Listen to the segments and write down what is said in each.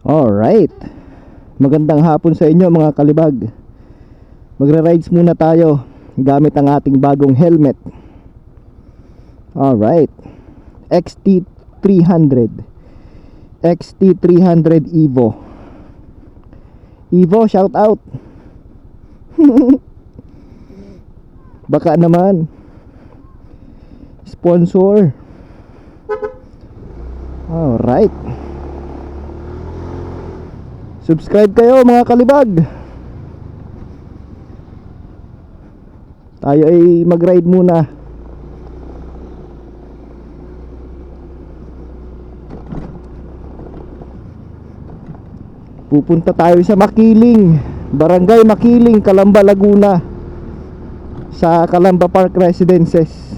Alright, magandang hapon sa inyo mga kalibag. Magra-rides muna tayo gamit ang ating bagong helmet. Alright, XT300 XT300 Evo. Evo, shout out. Baka naman sponsor. Alright, subscribe kayo mga kalibag. Tayo ay mag-ride muna. Pupunta tayo sa Makiling, Barangay Makiling, Calamba, Laguna, sa Calamba Park Residences.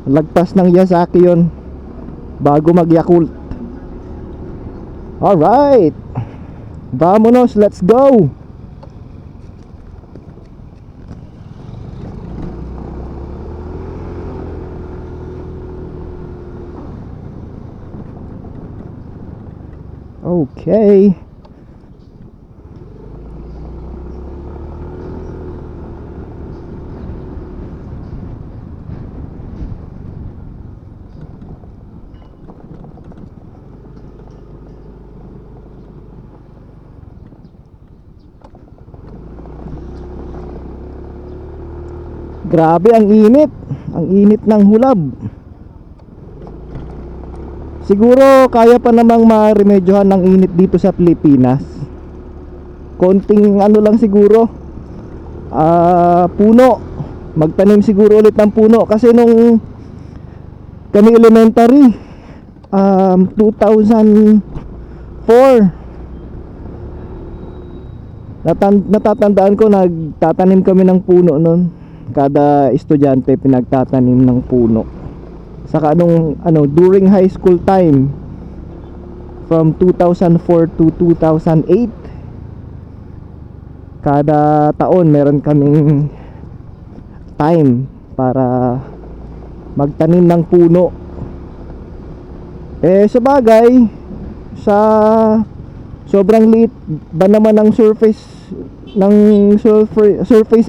Lagpas ng Yasaki yon bago mag-Yakult. Alright, vamonos, let's go. Okay. Grabe ang init. Ang init ng hulab. Siguro kaya pa namang maremedyohan ng init dito sa Pilipinas. Konting ano lang siguro, puno. Magtanim siguro ulit ng puno. Kasi nung kami elementary, 2004, natatandaan ko nagtatanim kami ng puno nun. Kada estudyante pinagtatanim ng puno. Saka during high school time, from 2004 to 2008, kada taon meron kaming time para magtanim ng puno. Sa bagay, sa sobrang liit ba naman ng surface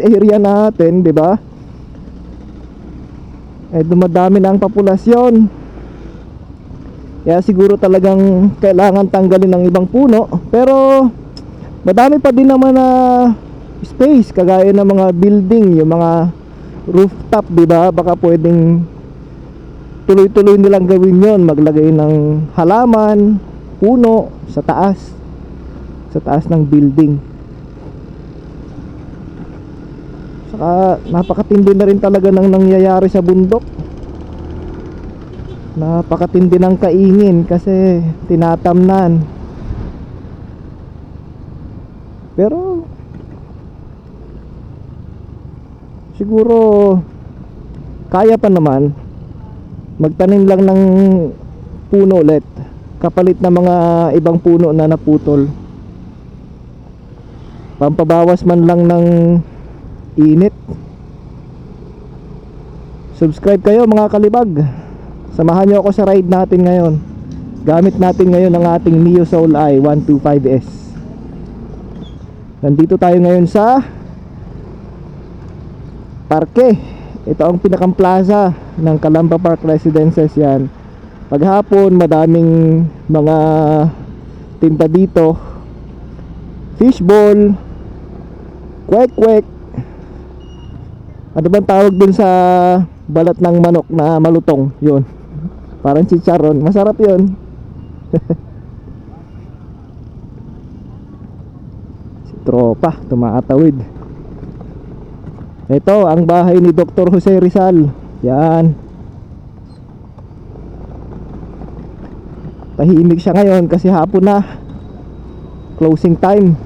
area natin, 'di ba? Dumadami na ang populasyon. Kaya siguro talagang kailangan tanggalin ng ibang puno. Pero madami pa din naman na space, kagaya ng mga building, yung mga rooftop, 'di ba? Baka pwedeng tuloy-tuloy nilang gawin 'yon, maglagay ng halaman, puno sa taas ng building. Saka napakatindi na rin talaga ng nangyayari sa bundok. Napakatindi ng kaingin kasi tinatamnan. Pero siguro kaya pa naman magtanim lang ng puno ulit, kapalit ng mga ibang puno na naputol. Pampabawas man lang ng init. Subscribe kayo mga kalibag. Samahan nyo ako sa ride natin ngayon. Gamit natin ngayon ang ating Mio Soul I 125S. Nandito tayo ngayon sa parke. Ito ang pinakang plaza ng Calamba Park Residences yan. Paghapon madaming mga tinda dito. Fishball, kwek-kwek. Ano bang tawag dun sa balat ng manok na malutong? Yun, parang chicharon. Masarap yun. Si tropa tumatawid. Ito ang bahay ni Dr. Jose Rizal. Yan. Tahimik siya ngayon kasi hapon na, closing time.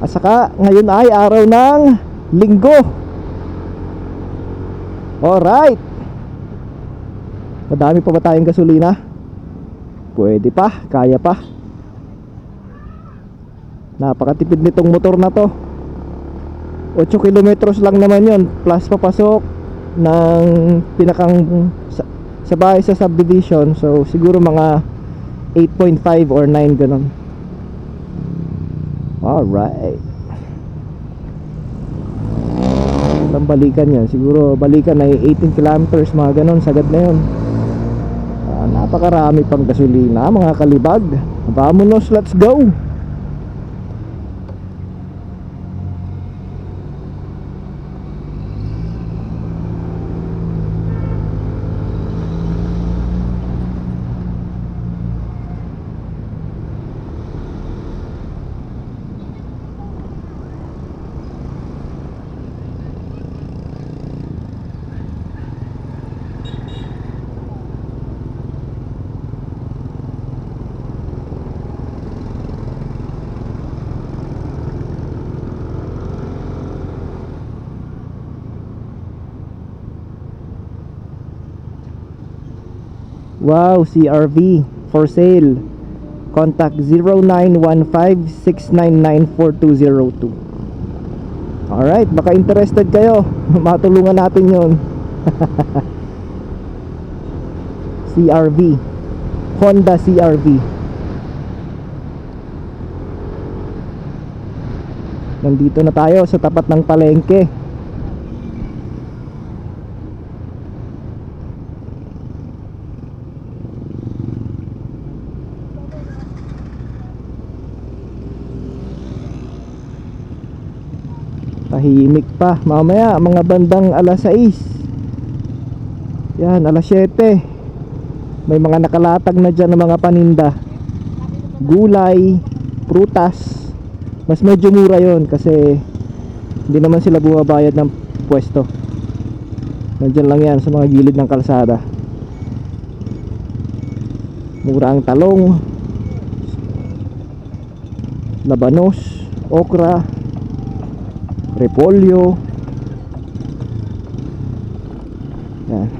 At saka ngayon ay araw ng Linggo. Alright, madami pa ba tayong gasolina? Pwede pa, kaya pa. Napakatipid nitong motor na to. 8 kilometros lang naman yon, plus papasok ng pinakang sa bahay sa subdivision. So siguro mga 8.5 or 9 ganun. Alright. Ilang balikan yan? Siguro balikan ay 18 kilometers, mga ganun, sagad na yun. Napakarami pang gasolina, mga kalibag. Vamonos, let's go. Wow, CRV for sale. Contact 0915-699-4202. Alright, baka interested kayo. Matulungan natin yon. CRV, Honda CRV. Nandito na tayo sa tapat ng palengke. Tahimik pa. Mamaya mga bandang alas 6. Yan, alas 7. May mga nakalatag na dyan ng mga paninda. Gulay, prutas. Mas medyo mura yon kasi hindi naman sila bumabayad ng pwesto. Nandyan lang yan sa mga gilid ng kalsada. Mura ang talong, labanos, okra, repolyo. Yan.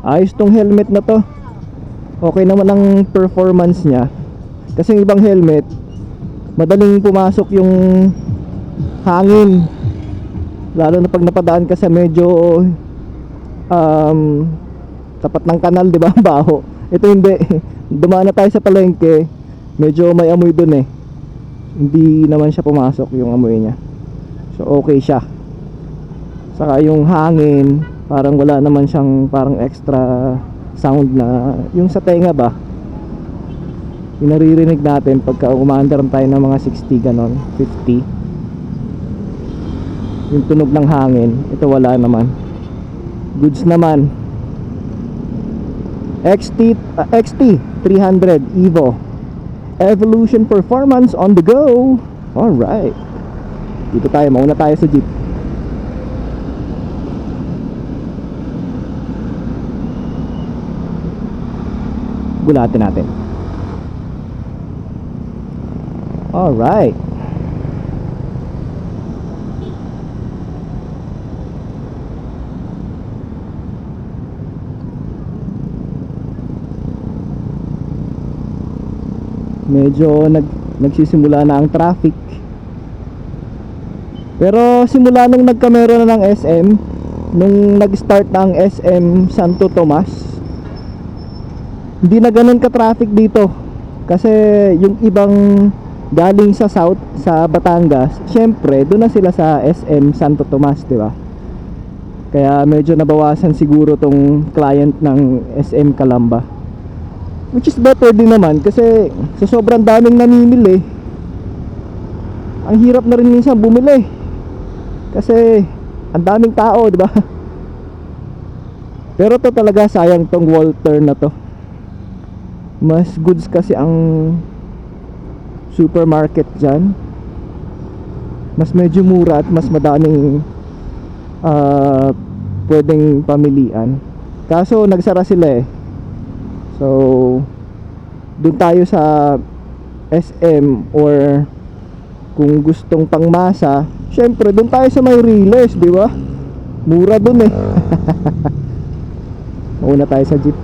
Ayos tong helmet na to. Okay naman ang performance niya. Kasi yung ibang helmet, madaling pumasok yung hangin. Lalo na pag napadaan ka sa medyo tapat ng kanal, di ba? Baho. Ito hindi. Dumaan na tayo sa palengke, medyo may amoy dun eh. Hindi naman siya pumasok yung amoy niya. So okay siya. Saka yung hangin, parang wala naman siyang parang extra sound na yung sa tenga ba, yung naririnig natin pagka umaandar tayo ng mga 60 ganon, 50, yung tunog ng hangin. Ito wala naman. Goods naman. XT 300 Evo Evolution Performance on the go. Alright, dito tayo, mauna tayo sa jeep. Gulatin natin. Alright. Medyo nagsisimula na ang traffic. Pero simula nung nagkamero na ng SM, nung nag-start na ang SM Santo Tomas, hindi na ganun ka-traffic dito. Kasi yung ibang galing sa south, sa Batangas, syempre doon na sila sa SM Santo Tomas, di ba? Kaya medyo nabawasan siguro tong client ng SM Calamba. Which is better din naman kasi sa sobrang daming namimili, ang hirap na rin minsan bumili. Kasi ang daming tao, di ba? Pero to talaga sayang tong Walter na to. Mas goods kasi ang supermarket dyan. Mas medyo mura at mas madaming pwedeng pamilian. Kaso nagsara sila eh. So doon tayo sa SM, or kung gustong pangmasa, syempre doon tayo sa may Riles, di ba? Mura doon eh. Mauna tayo sa jeep.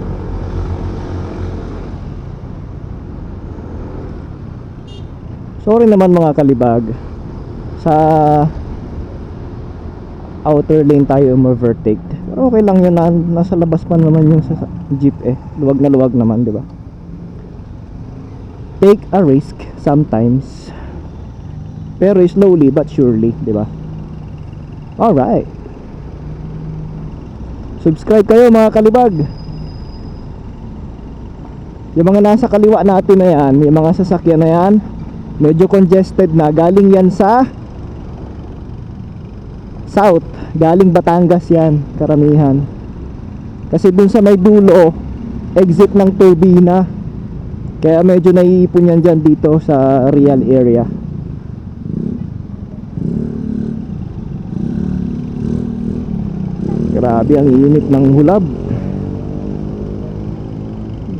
Sorry naman mga kalibag, sa outer lane tayo overtake. Pero okay lang yun, nasa labas pa naman yung sa jeep eh. Luwag na luwag naman, di ba? Take a risk sometimes, pero slowly but surely, di ba? Alright. Subscribe kayo mga kalibag. Yung mga nasa kaliwa natin na yan, yung mga sasakyan na yan, medyo congested na. Galing yan sa south, galing Batangas yan, karamihan. Kasi dun sa may dulo, exit ng Turbina. Kaya medyo naiipon yan dyan dito sa real area. Grabe ang init ng hulab.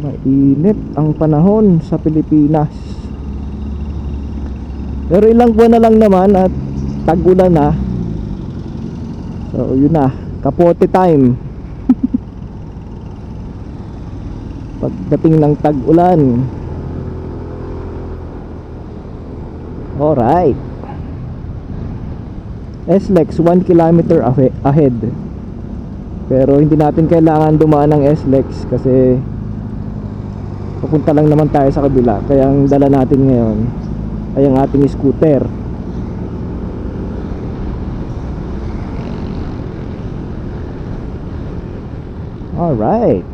Mainit ang panahon sa Pilipinas. Pero ilang buwan na lang naman at tag-ulan na. So yun na, kapote time. Pagdating ng tag-ulan. Alright. SLEX 1 kilometer ahead. Pero hindi natin kailangan dumaan ng SLEX kasi papunta lang naman tayo sa kabila. Kaya ang dala natin ngayon ay ang ating scooter. Alright.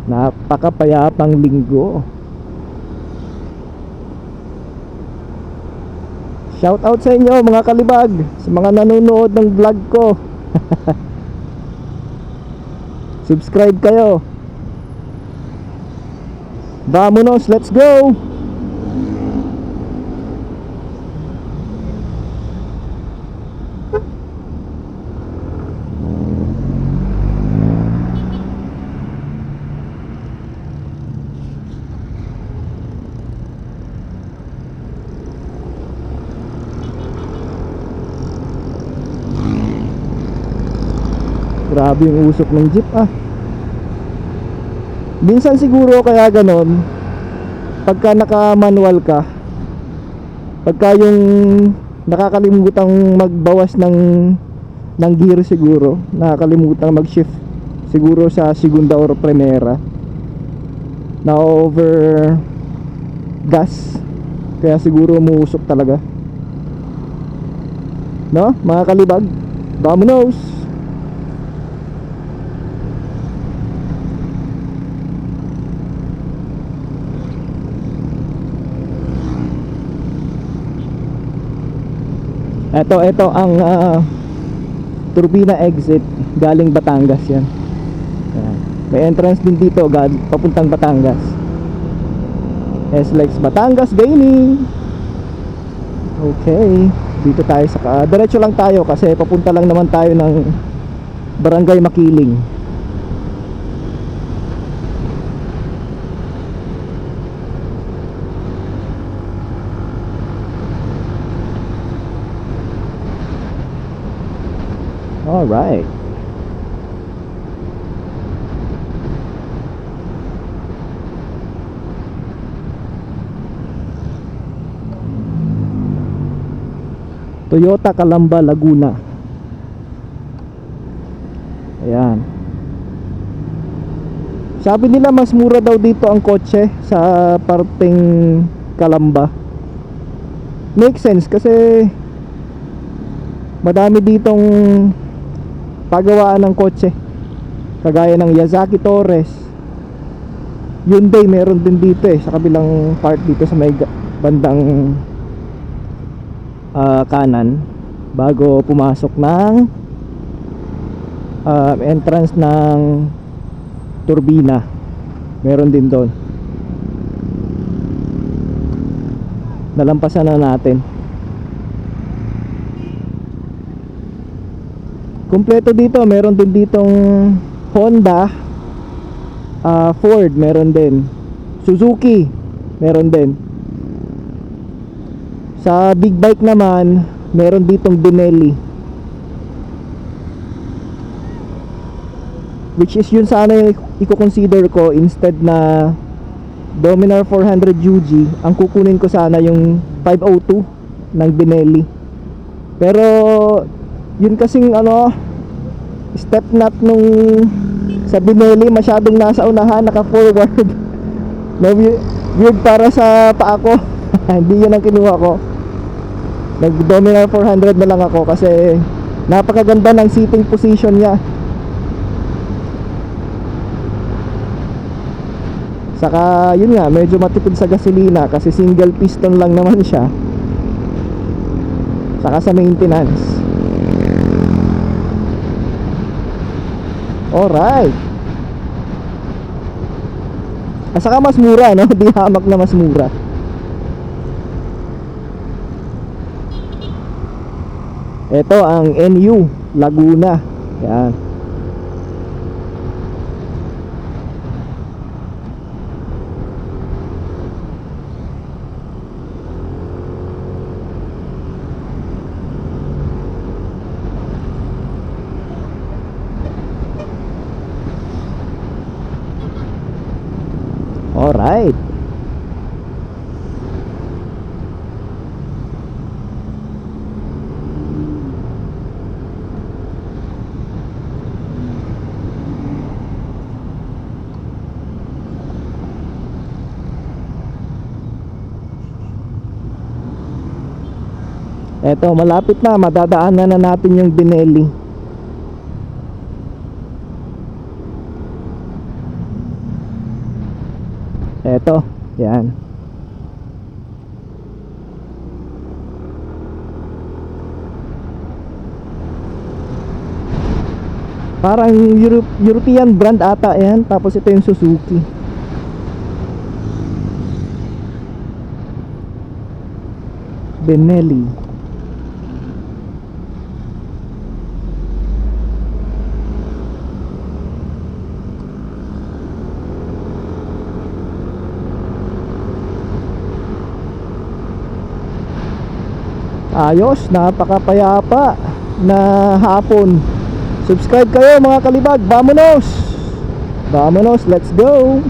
Napakapayapang linggo. Shout out sa inyo mga kalibag, sa mga nanonood ng vlog ko. Subscribe kayo. Vamonos, let's go. Grabe yung usok ng jeep ah. Minsan siguro kaya ganon, pagka naka-manual ka, pagka yung nakakalimutang magbawas ng gear siguro, nakakalimutan mag-shift siguro sa segunda or primera, na over gas, kaya siguro umuusok talaga. No, mga kalibag, vamonos. Ito ang Turbina exit galing Batangas yan. May entrance din dito papuntang Batangas. SLEX Batangas gaining. Okay, dito tayo sa diretso lang tayo kasi papunta lang naman tayo ng Barangay Makiling. Alright. Toyota Calamba, Laguna. Ayan. Sabi nila mas mura daw dito ang kotse sa parteng Calamba. Make sense kasi madami ditong pagawaan ng kotse, kagaya ng Yazaki Torres, Hyundai meron din dito sa kabilang part dito sa may bandang kanan bago pumasok ng entrance ng Turbina. Meron din doon. Nalampasan na natin. Kompleto dito, meron din ditong Honda, Ford meron din, Suzuki meron din. Sa big bike naman, meron ditong Benelli. which is yun sana yung i-consider ko instead na Dominar 400 UG. Ang kukunin ko sana yung 502 ng Benelli. Pero yun kasing ano, step knot nung sa Benelli masyadong nasa unahan, naka forward. No, weird para sa paa ko. Hindi yun ang kinuha ko. Nag Dominar 400 na lang ako kasi napakaganda ng seating position niya. Saka yun nga, medyo matipid sa gasolina kasi single piston lang naman siya. Saka sa maintenance. Alright. Saka mas mura, no? Di hamak na mas mura. Ito ang NU Laguna. Yan. Alright. Eto, malapit na, madadaanan na natin yung Benelli. Eto, yan. Parang European brand ata yan. Tapos ito yung Suzuki. Benelli. Ayos, napakapayapa na hapon. Subscribe kayo mga kalibag. Vamonos! Vamonos, let's go!